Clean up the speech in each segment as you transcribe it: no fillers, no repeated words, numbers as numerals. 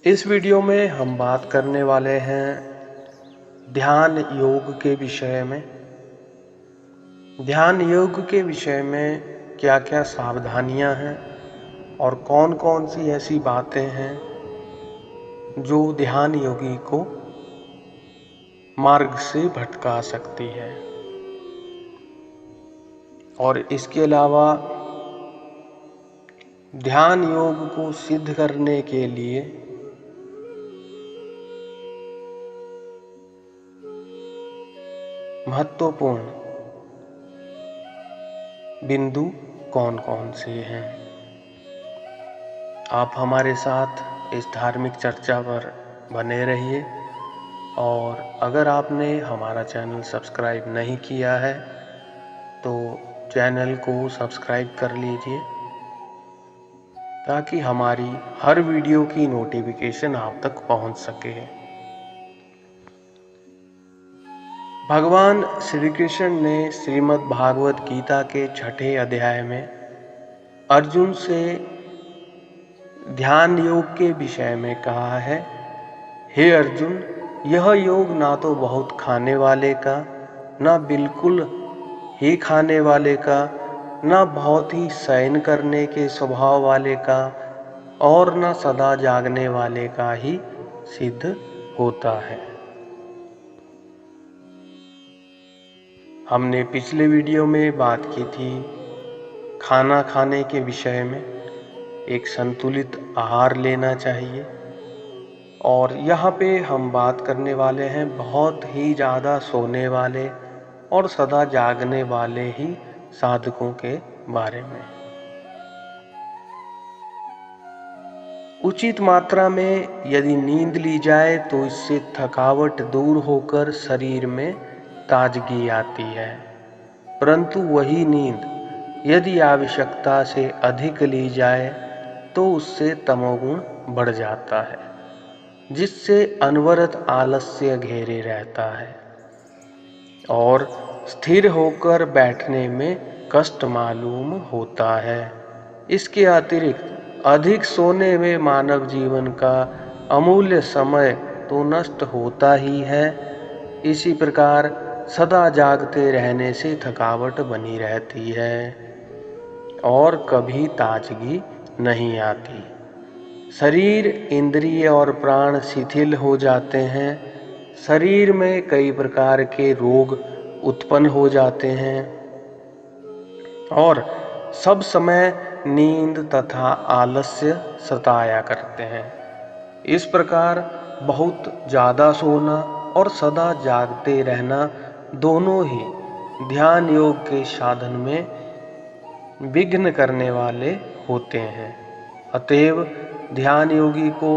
इस वीडियो में हम बात करने वाले हैं ध्यान योग के विषय में। ध्यान योग के विषय में क्या क्या सावधानियां हैं और कौन कौन सी ऐसी बातें हैं जो ध्यान योगी को मार्ग से भटका सकती है। और इसके अलावा ध्यान योग को सिद्ध करने के लिए महत्वपूर्ण बिंदु कौन कौन से हैं। आप हमारे साथ इस धार्मिक चर्चा पर बने रहिए और अगर आपने हमारा चैनल सब्सक्राइब नहीं किया है तो चैनल को सब्सक्राइब कर लीजिए ताकि हमारी हर वीडियो की नोटिफिकेशन आप तक पहुंच सके। भगवान श्री कृष्ण ने श्रीमद् भागवत गीता के 6ठे अध्याय में अर्जुन से ध्यान योग के विषय में कहा है, हे अर्जुन, यह योग ना तो बहुत खाने वाले का, ना बिल्कुल ही खाने वाले का, ना बहुत ही शयन करने के स्वभाव वाले का और ना सदा जागने वाले का ही सिद्ध होता है। हमने पिछले वीडियो में बात की थी खाना खाने के विषय में, एक संतुलित आहार लेना चाहिए। और यहाँ पे हम बात करने वाले हैं बहुत ही ज़्यादा सोने वाले और सदा जागने वाले ही साधकों के बारे में। उचित मात्रा में यदि नींद ली जाए तो इससे थकावट दूर होकर शरीर में ताजगी आती है, परंतु वही नींद यदि आवश्यकता से अधिक ली जाए तो उससे तमोगुण बढ़ जाता है, जिससे अनवरत आलस्य घेरे रहता है और स्थिर होकर बैठने में कष्ट मालूम होता है। इसके अतिरिक्त अधिक सोने में मानव जीवन का अमूल्य समय तो नष्ट होता ही है। इसी प्रकार सदा जागते रहने से थकावट बनी रहती है और कभी ताजगी नहीं आती। शरीर, इंद्रिय और प्राण शिथिल हो जाते हैं। शरीर में कई प्रकार के रोग उत्पन्न हो जाते हैं और सब समय नींद तथा आलस्य सताया करते हैं। इस प्रकार बहुत ज़्यादा सोना और सदा जागते रहना दोनों ही ध्यान योग के साधन में विघ्न करने वाले होते हैं। अतएव ध्यान योगी को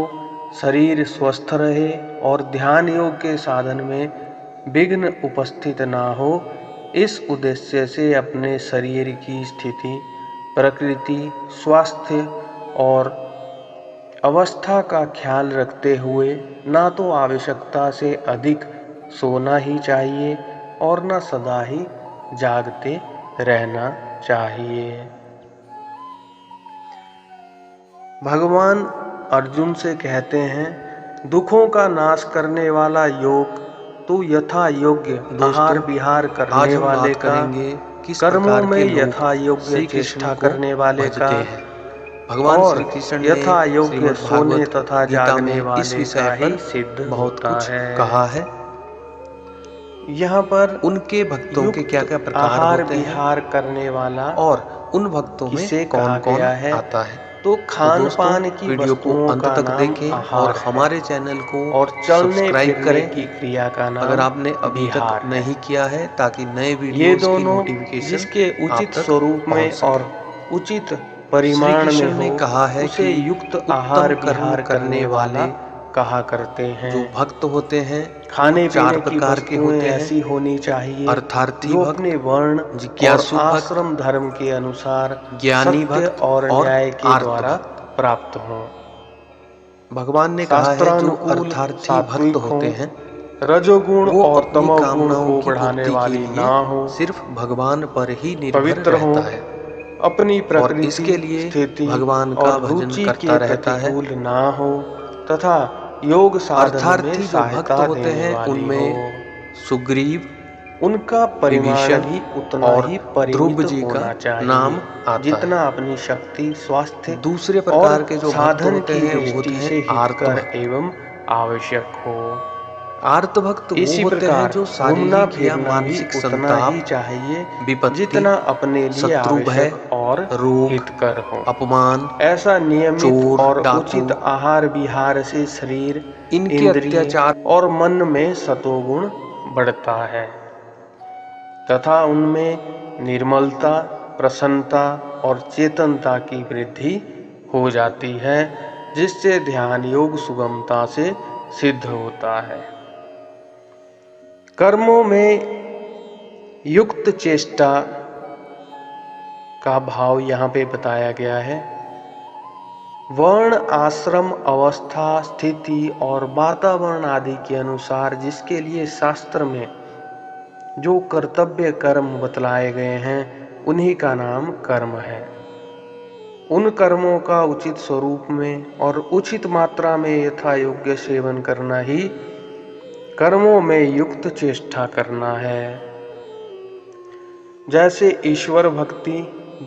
शरीर स्वस्थ रहे और ध्यान योग के साधन में विघ्न उपस्थित ना हो, इस उद्देश्य से अपने शरीर की स्थिति, प्रकृति, स्वास्थ्य और अवस्था का ख्याल रखते हुए ना तो आवश्यकता से अधिक सोना ही चाहिए और ना सदा ही जागते रहना चाहिए। भगवान अर्जुन से कहते हैं, दुखों का नाश करने वाला योग तो यथा योग्य आहार विहार करने वाले का, कर्मों में यथा योग्य चेष्टा करने वाले का, भगवान श्री कृष्ण ने यथा योग्य सोने तथा जागने वाले का ही सिद्ध बहुत कुछ है। कहा है। यहाँ पर उनके भक्तों के क्या क्या प्रकार आहार होते हैं विहार करने वाला और उन भक्तों में कौन कौन आता है। तो खान पान की वीडियो को वस्तुओं अंत का तक नाम देखें आहार और हमारे चैनल को और चलने सब्सक्राइब फिरने करें की क्रिया का नाम अगर आपने अभी तक नहीं किया है, ताकि नए ये वीडियोस की दोनों नोटिफिकेशन जिसके उचित आप तक स्वरूप में पहुंच सके। और उचित परिमाण में ने हो, कहा है उसे कि युक्त आहार विहार करने वाले वाला कहा करते हैं। जो भक्त होते हैं खाने चार पीने की प्रकार के वस्तुएं होते हैं। ऐसी होनी चाहिए अर्थार्थी जो भक्त, अपने वर्ण जिज्ञासु और भक्त, आश्रम धर्म के अनुसार ज्ञानी सत्य भक्त और और न्याय के आर्त द्वारा भक्त। प्राप्त हों। भगवान ने कहा है जो अर्थार्थी भक्त होते हैं रजोगुण वो और अपनी तमोगुण कामनाओं को की बढ़ाने पूर्ति वाली के ना हो, लिए सिर्फ भगवान पर ही निर्भर पवित्र हो, रहता है अपनी और प्रकृति, इसके लिए स्थिति भगवान का और भजन रुचि करता के रहता है प्रतिकूल ना हो, तथा योग साधन में अर्थार्थी जो भक्त सहायता होते देने हैं वाली उनमें हो। सुग्रीव, उनका परिमाण विभीषण भी उतना और ही ध्रुव परिमित जी का होना नाम चाहिए आता जितना है। अपनी शक्ति, स्वास्थ्य दूसरे और प्रकार के जो भक्त साधन होते की हैं वो होते दृष्टि हैं से हितकर आर्तभक्त। एवं आवश्यक हो। आर्तभक्त वो इसी होते हैं प्रकार जो घूमना शारीरिक या फिरना भी मानसिक उतना ही संताप, चाहिए विपत्ति, जितना अपने लिए शत्रु भय, आवश्यक और रोग, हितकर हो। अपमान, ऐसा नियमित चोर, और डाकू, उचित आहार विहार से शरीर, इनके इंद्रिय अत्याचार और मन में सतोगुण बढ़ता है तथा उनमें निर्मलता, प्रसन्नता और चेतनता की वृद्धि हो जाती है, जिससे ध्यान योग सुगमता से सिद्ध होता है। कर्मों में युक्त चेष्टा का भाव यहाँ पे बताया गया है। वर्ण, आश्रम, अवस्था, स्थिति और वातावरण आदि के अनुसार जिसके लिए शास्त्र में जो कर्तव्य कर्म बतलाए गए हैं उन्हीं का नाम कर्म है। उन कर्मों का उचित स्वरूप में और उचित मात्रा में यथा योग्य सेवन करना ही कर्मों में युक्त चेष्टा करना है। जैसे ईश्वर भक्ति,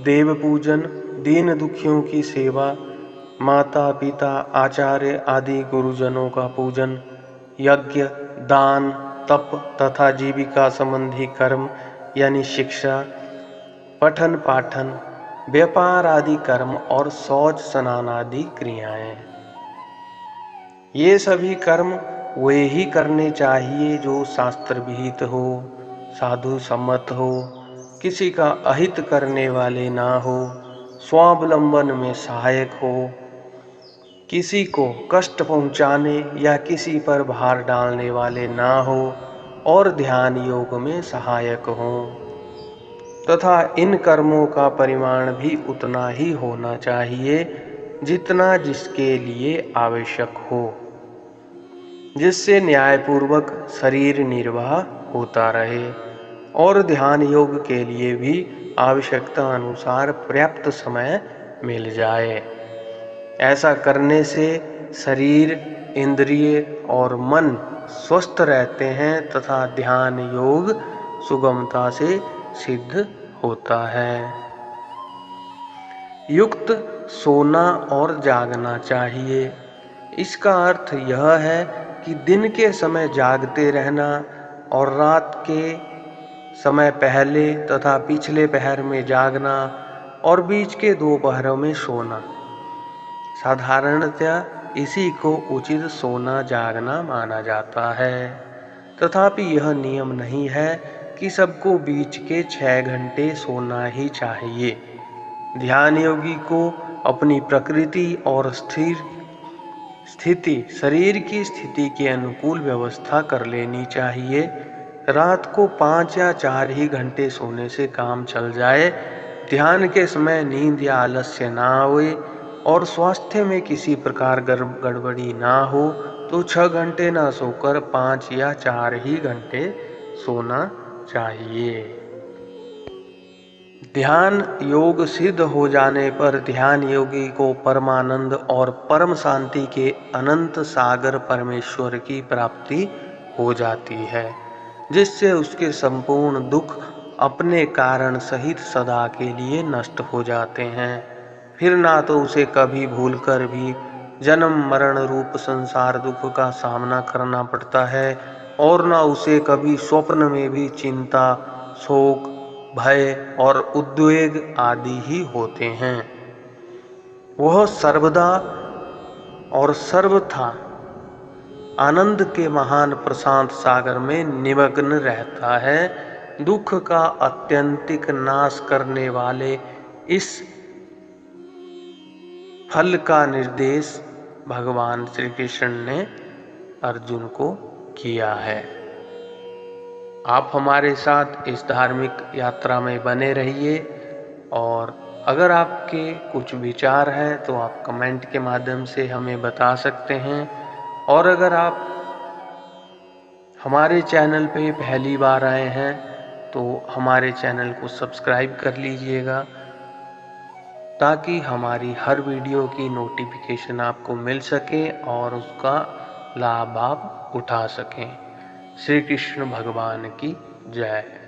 देव पूजन, दीन दुखियों की सेवा, माता पिता, आचार्य आदि गुरुजनों का पूजन, यज्ञ, दान, तप तथा जीविका संबंधी कर्म यानी शिक्षा, पठन पाठन, व्यापार आदि कर्म और शौच स्नान आदि क्रियाएं, ये सभी कर्म वे ही करने चाहिए जो शास्त्र विहित हो, साधु सम्मत हो, किसी का अहित करने वाले ना हो, स्वावलंबन में सहायक हो, किसी को कष्ट पहुंचाने या किसी पर भार डालने वाले ना हो और ध्यान योग में सहायक हो तथा इन कर्मों का परिमाण भी उतना ही होना चाहिए जितना जिसके लिए आवश्यक हो, जिससे न्यायपूर्वक शरीर निर्वाह होता रहे और ध्यान योग के लिए भी आवश्यकता अनुसार पर्याप्त समय मिल जाए। ऐसा करने से शरीर, इंद्रिय और मन स्वस्थ रहते हैं तथा ध्यान योग सुगमता से सिद्ध होता है। युक्त सोना और जागना चाहिए। इसका अर्थ यह है कि दिन के समय जागते रहना और रात के समय पहले तथा पिछले पहर में जागना और बीच के दो पहरों में सोना। साधारणतया इसी को उचित सोना जागना माना जाता है। तथापि यह नियम नहीं है कि सबको बीच के 6 घंटे सोना ही चाहिए। ध्यान योगी को अपनी प्रकृति और स्थिति, शरीर की स्थिति के अनुकूल व्यवस्था कर लेनी चाहिए। रात को 5 या 4 ही घंटे सोने से काम चल जाए। ध्यान के समय नींद या आलस्य ना आए और स्वास्थ्य में किसी प्रकार गड़बड़ी ना हो तो 6 घंटे ना सोकर 5 या 4 ही घंटे सोना चाहिए। ध्यान योग सिद्ध हो जाने पर ध्यान योगी को परमानंद और परम शांति के अनंत सागर परमेश्वर की प्राप्ति हो जाती है, जिससे उसके संपूर्ण दुख अपने कारण सहित सदा के लिए नष्ट हो जाते हैं। फिर ना तो उसे कभी भूलकर भी जन्म मरण रूप संसार दुख का सामना करना पड़ता है और ना उसे कभी स्वप्न में भी चिंता, शोक, भय और उद्वेग आदि ही होते हैं। वह सर्वदा और सर्वथा आनंद के महान प्रशांत सागर में निमग्न रहता है। दुख का अत्यंतिक नाश करने वाले इस फल का निर्देश भगवान श्री कृष्ण ने अर्जुन को किया है। आप हमारे साथ इस धार्मिक यात्रा में बने रहिए और अगर आपके कुछ विचार हैं तो आप कमेंट के माध्यम से हमें बता सकते हैं और अगर आप हमारे चैनल पे पहली बार आए हैं तो हमारे चैनल को सब्सक्राइब कर लीजिएगा ताकि हमारी हर वीडियो की नोटिफिकेशन आपको मिल सके और उसका लाभ आप उठा सकें। श्री कृष्ण भगवान की जय।